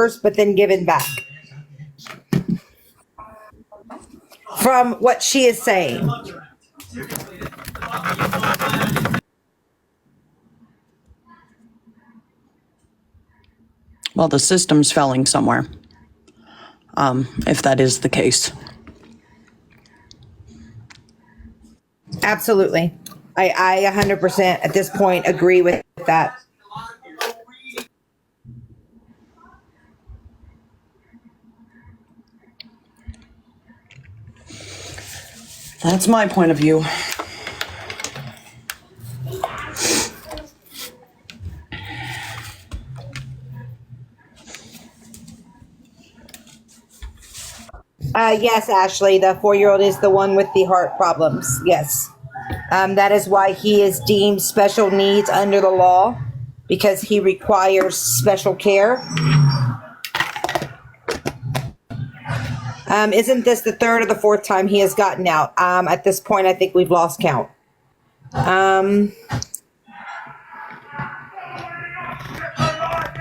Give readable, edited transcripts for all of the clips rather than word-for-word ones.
hers, but then given back. From what she is saying. Well, the system's failing somewhere, if that is the case. Absolutely. I 100% at this point agree with that. That's my point of view. Yes, Ashley, the 4-year-old is the one with the heart problems. Yes. That is why he is deemed special needs under the law, because he requires special care. Isn't this the third or the fourth time he has gotten out? At this point, I think we've lost count.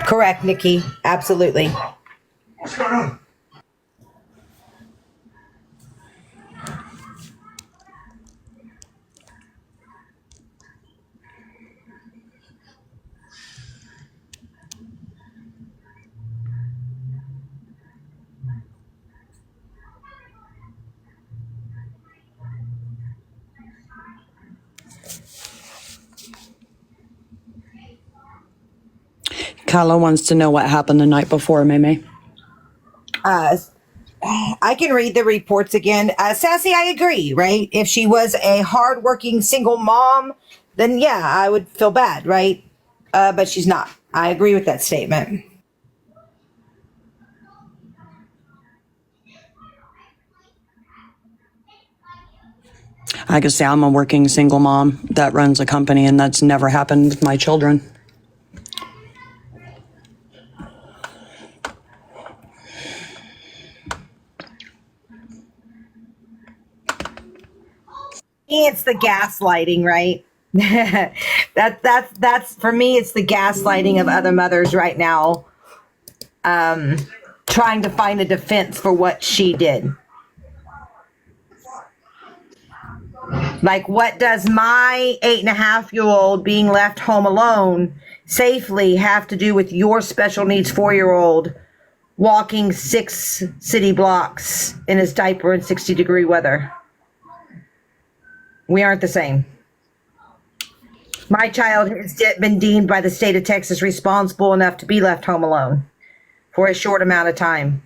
Correct, Nikki. Absolutely. What's going on? Kyla wants to know what happened the night before, Meme. I can read the reports again. Sassy, I agree, right? If she was a hardworking single mom, then yeah, I would feel bad, right? But she's not. I agree with that statement. I could say I'm a working single mom that runs a company, and that's never happened with my children. It's the gaslighting, right? that's for me. It's the gaslighting of other mothers right now, trying to find a defense for what she did. Like, what does my 8.5-year-old being left home alone safely have to do with your special needs 4-year-old walking 6 city blocks in his diaper in 60-degree weather? We aren't the same. My child has been deemed by the state of Texas responsible enough to be left home alone for a short amount of time.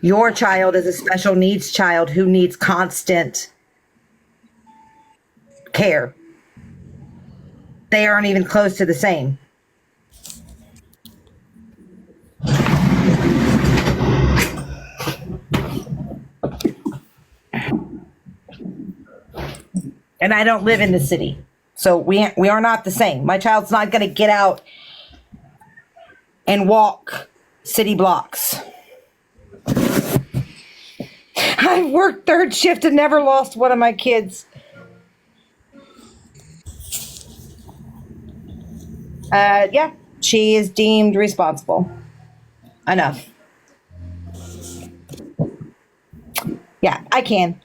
Your child is a special needs child who needs constant care. They aren't even close to the same. And I don't live in the city. So we are not the same. My child's not going to get out and walk city blocks. I've worked third shift and never lost one of my kids. Yeah, she is deemed responsible. Enough. Yeah, I can.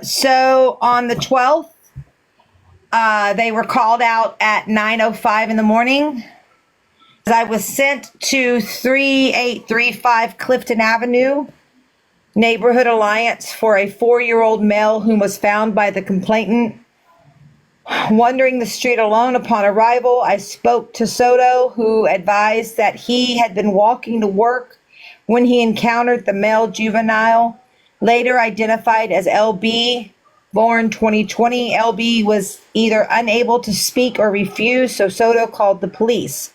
So on the 12th, they were called out at 9:05 in the morning. I was sent to 3835 Clifton Avenue, Neighborhood Alliance, for a 4-year-old male whom was found by the complainant wandering the street alone. Upon arrival, I spoke to Soto, who advised that he had been walking to work when he encountered the male juvenile, later identified as LB, born 2020. LB was either unable to speak or refuse, so Soto called the police.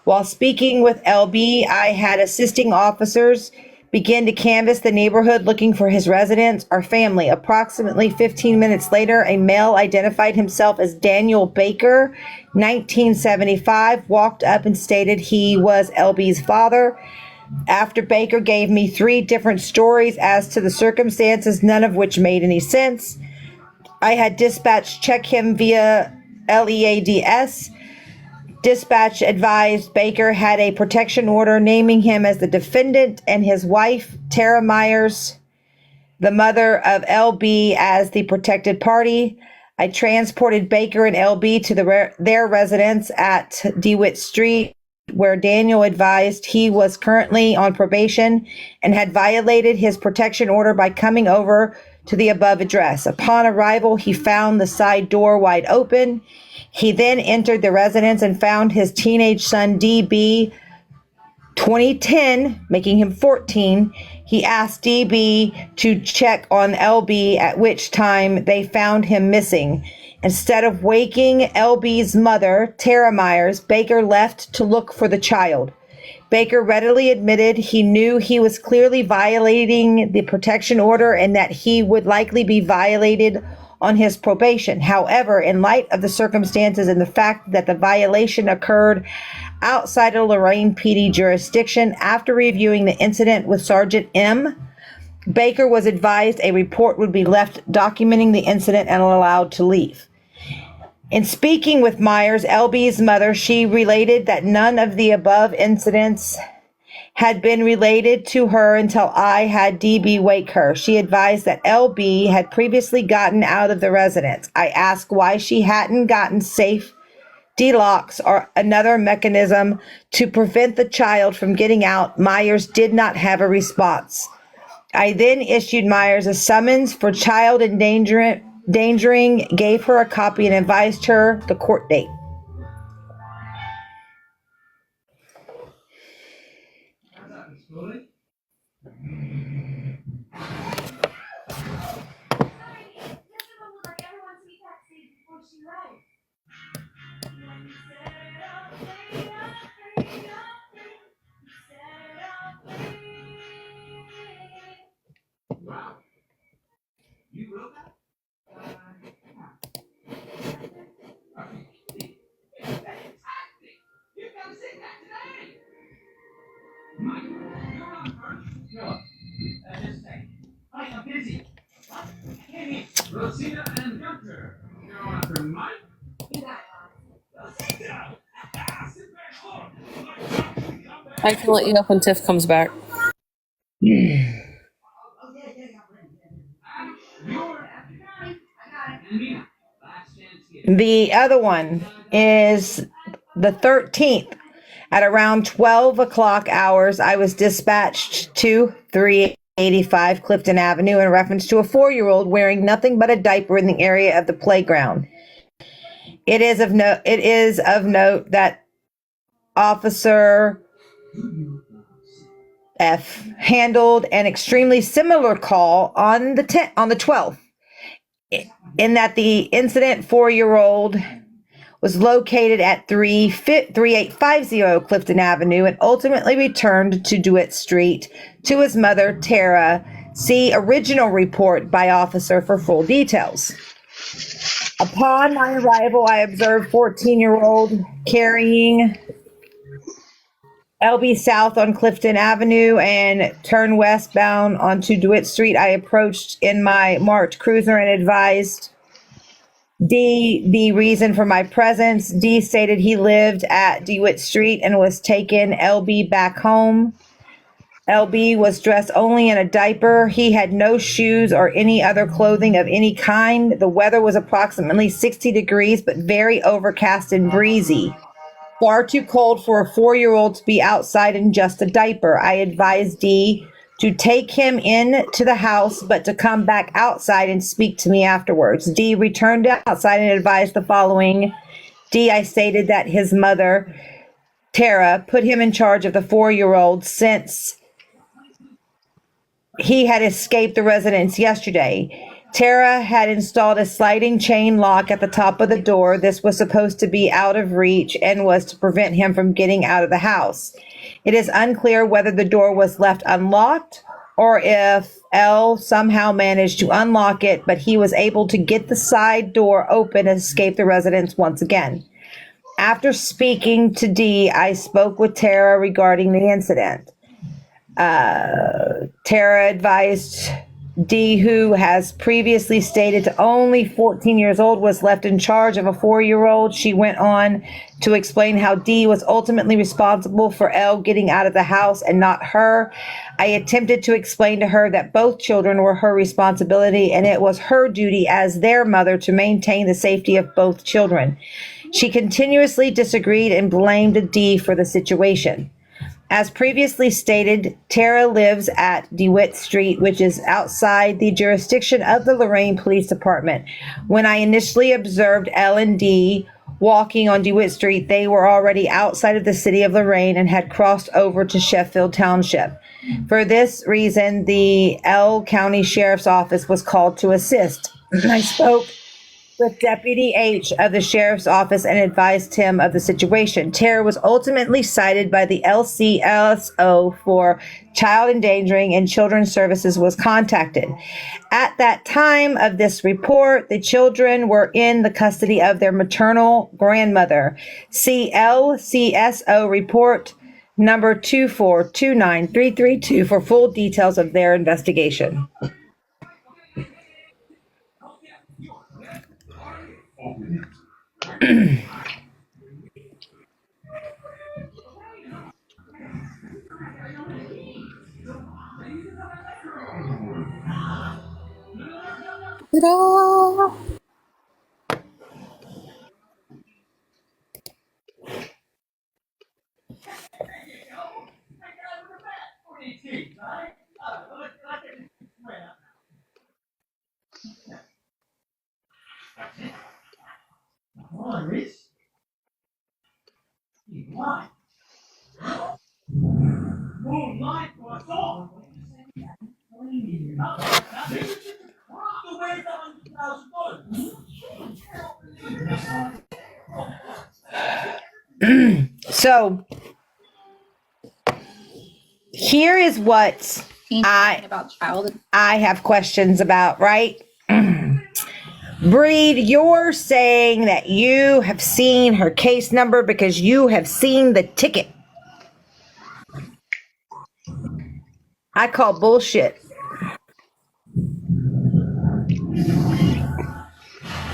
While speaking with LB, I had assisting officers begin to canvass the neighborhood looking for his residence or family. Approximately 15 minutes later, a male identified himself as Daniel Baker, 1975, walked up and stated he was LB's father. After Baker gave me 3 different stories as to the circumstances, none of which made any sense, I had dispatch check him via LEADS. Dispatch advised Baker had a protection order naming him as the defendant and his wife, Tara Myers, the mother of LB, as the protected party. I transported Baker and LB to their residence at DeWitt Street, where Daniel advised he was currently on probation and had violated his protection order by coming over to the above address. Upon arrival, he found the side door wide open. He then entered the residence and found his teenage son, DB, 2010, making him 14. He asked DB to check on LB, at which time they found him missing. Instead of waking LB's mother, Tara Myers, Baker left to look for the child. Baker readily admitted he knew he was clearly violating the protection order and that he would likely be violated on his probation. However, in light of the circumstances and the fact that the violation occurred outside of Lorain PD jurisdiction, after reviewing the incident with Sergeant M., Baker was advised a report would be left documenting the incident and allowed to leave. In speaking with Myers, LB's mother, she related that none of the above incidents had been related to her until I had DB wake her. She advised that LB had previously gotten out of the residence. I asked why she hadn't gotten safe delocks or another mechanism to prevent the child from getting out. Myers did not have a response. I then issued Myers a summons for child endangering, gave her a copy, and advised her the court date. You wrote that? Fantastic! You got to sing that today! Mike, you're on first. No. Just a second. Mike, I'm busy. What? I can't eat. Rosita and Gunter. You're on after Mike? You got it. Rosita! Sit back. I can let you know when Tiff comes back. The other one is the 13th. At around 12 o'clock hours, I was dispatched to 385 Clifton Avenue in reference to a 4-year-old wearing nothing but a diaper in the area of the playground. It is of note that Officer F handled an extremely similar call on the 12th, in that the incident 4-year-old was located at 3850 Clifton Avenue and ultimately returned to DeWitt Street to his mother, Tara. See original report by officer for full details. Upon my arrival, I observed 14-year-old carrying LB south on Clifton Avenue and turned westbound onto DeWitt Street. I approached in my marked cruiser and advised D the reason for my presence. D stated he lived at DeWitt Street and was taking LB back home. LB was dressed only in a diaper. He had no shoes or any other clothing of any kind. The weather was approximately 60 degrees, but very overcast and breezy. Far too cold for a 4-year-old to be outside in just a diaper. I advised D to take him into the house, but to come back outside and speak to me afterwards. D returned outside and advised the following. D, I stated that his mother, Tara, put him in charge of the 4-year-old since he had escaped the residence yesterday. Tara had installed a sliding chain lock at the top of the door. This was supposed to be out of reach and was to prevent him from getting out of the house. It is unclear whether the door was left unlocked or if L somehow managed to unlock it, but he was able to get the side door open and escape the residence once again. After speaking to D, I spoke with Tara regarding the incident. Tara advised D, who has previously stated to only 14 years old, was left in charge of a 4-year-old. She went on to explain how D was ultimately responsible for L getting out of the house and not her. I attempted to explain to her that both children were her responsibility and it was her duty as their mother to maintain the safety of both children. She continuously disagreed and blamed D for the situation. As previously stated, Tara lives at DeWitt Street, which is outside the jurisdiction of the Lorain Police Department. When I initially observed L and D walking on DeWitt Street, they were already outside of the city of Lorain and had crossed over to Sheffield Township. For this reason, the L County Sheriff's Office was called to assist. I spoke with Deputy H of the Sheriff's Office and advised him of the situation. Tara was ultimately cited by the LCSO for child endangering and Children's Services was contacted. At that time of this report, the children were in the custody of their maternal grandmother. See LCSO report number 2429332 for full details of their investigation. Ta-da! So here is what I have questions about, right? Breed, you're saying that you have seen her case number because you have seen the ticket. I call bullshit.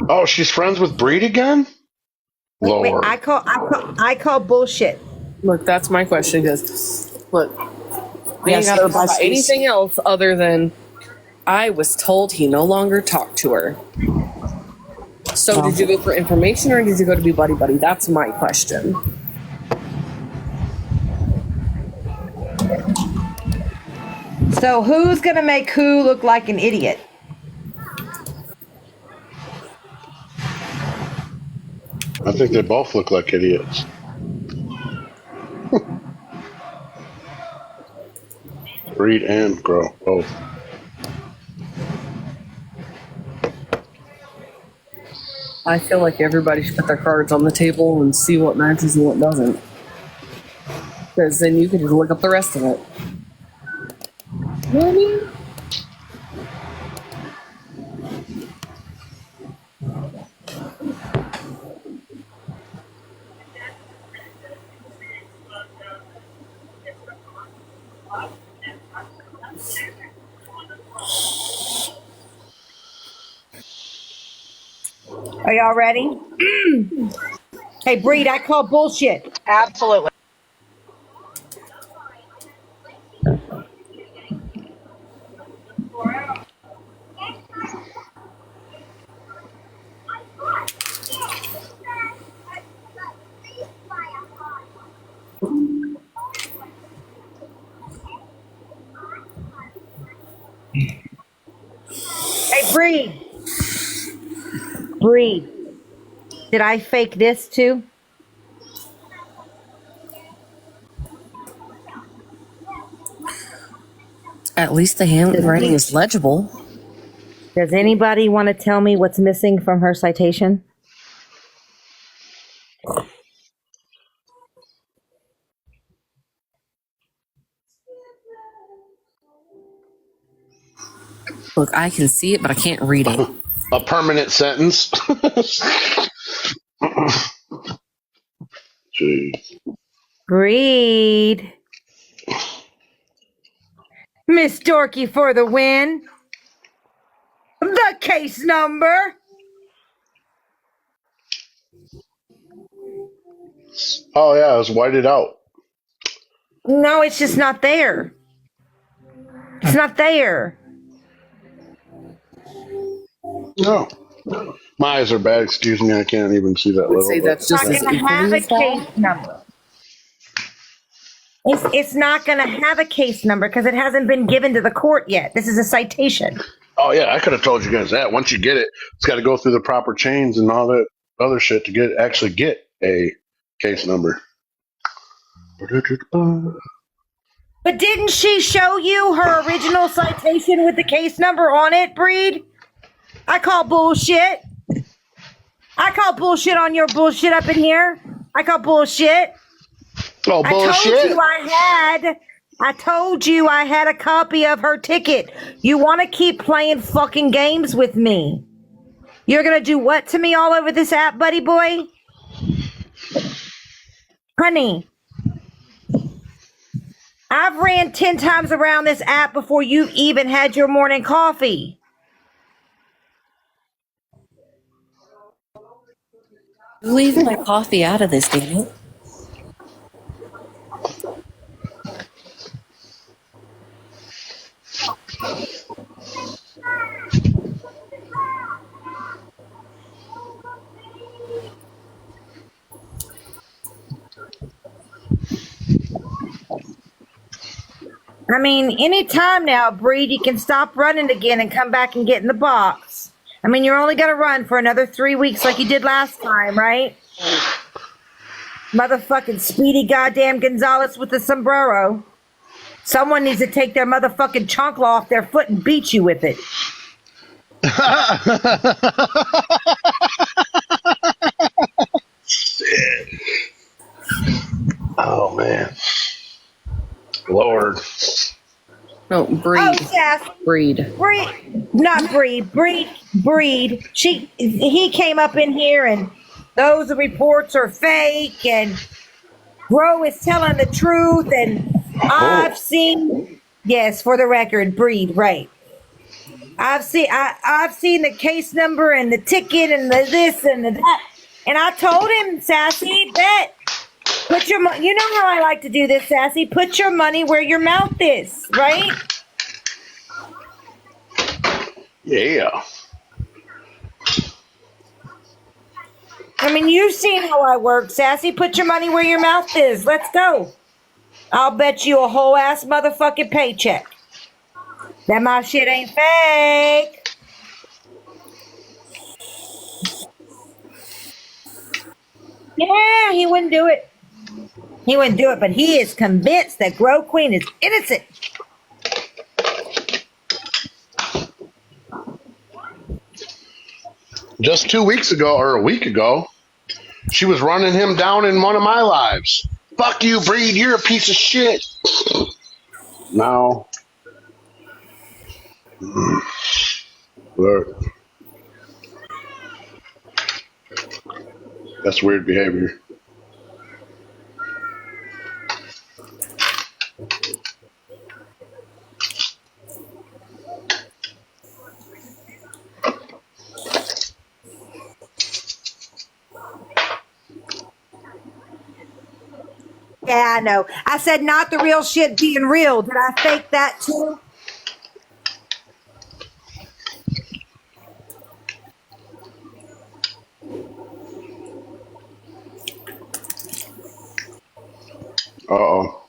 Oh, she's friends with Breed again? Wait, Lord. I call bullshit. Look, that's my question. Because look, we ain't Yes, got to her talk about besties. anything else other than I was told he no longer talked to her. So No. did you go for information or did you go to be buddy buddy? That's my question. So who's gonna make who look like an idiot? I think they both look like idiots. Breed and Grow, both. I feel like everybody should put their cards on the table and see what matches and what doesn't. Because then you can just look up the rest of it. You know what I mean? Are y'all ready? Hey, Breed, I call bullshit. Absolutely. Hey, Breed. Breed. Did I fake this too? At least the handwriting is legible. Does anybody want to tell me what's missing from her citation? Look, I can see it, but I can't read it. A permanent sentence. Jeez. Breed. Miss Dorky for the win. case number. Oh yeah, it was whited out. No, it's just not there. It's not there. No. My eyes are bad, excuse me, I can't even see that I would little. say that's It's just not as going to have equally a as bad. case number. It's not going to have a case number because it hasn't been given to the court yet. This is a citation. Oh yeah, I could have told you guys that. Once you get it, it's got to go through the proper chains and all that other shit to get a case number. But didn't she show you her original citation with the case number on it, Breed? I call bullshit. I call bullshit on your bullshit up in here. I call bullshit. Oh bullshit! I told you I had a copy of her ticket. You want to keep playing fucking games with me? You're going to do what to me all over this app, buddy boy? Honey, I've ran 10 times around this app before you've even had your morning coffee. Leave my coffee out of this, damn it. I mean, anytime now, Breed, you can stop running again and come back and get in the box. I mean, you're only going to run for another 3 weeks like you did last time, right? Motherfucking Speedy goddamn Gonzalez with the sombrero. Someone needs to take their motherfucking chancla off their foot and beat you with it. Shit. Oh man, Lord. No, breed. Oh, yes. Breed. Not Breed. Breed. He came up in here and those reports are fake and Bro is telling the truth and I've seen, yes, for the record, Breed, right. I've seen the case number and the ticket and the this and the that. And I told him, Sassy, that put your money, you know how I like to do this, Sassy, put your money where your mouth is, right? Yeah. I mean, you've seen how I work, Sassy. Put your money where your mouth is. Let's go. I'll bet you a whole ass motherfucking paycheck that my shit ain't fake. Yeah, he wouldn't do it. He wouldn't do it, but he is convinced that Grow Queen is innocent. Just 2 weeks ago, or a week ago, she was running him down in one of my lives. Fuck you, Breed. You're a piece of shit. Now, look, that's weird behavior. Yeah, I know. I said not the real shit being real. Did I fake that too? Uh-oh.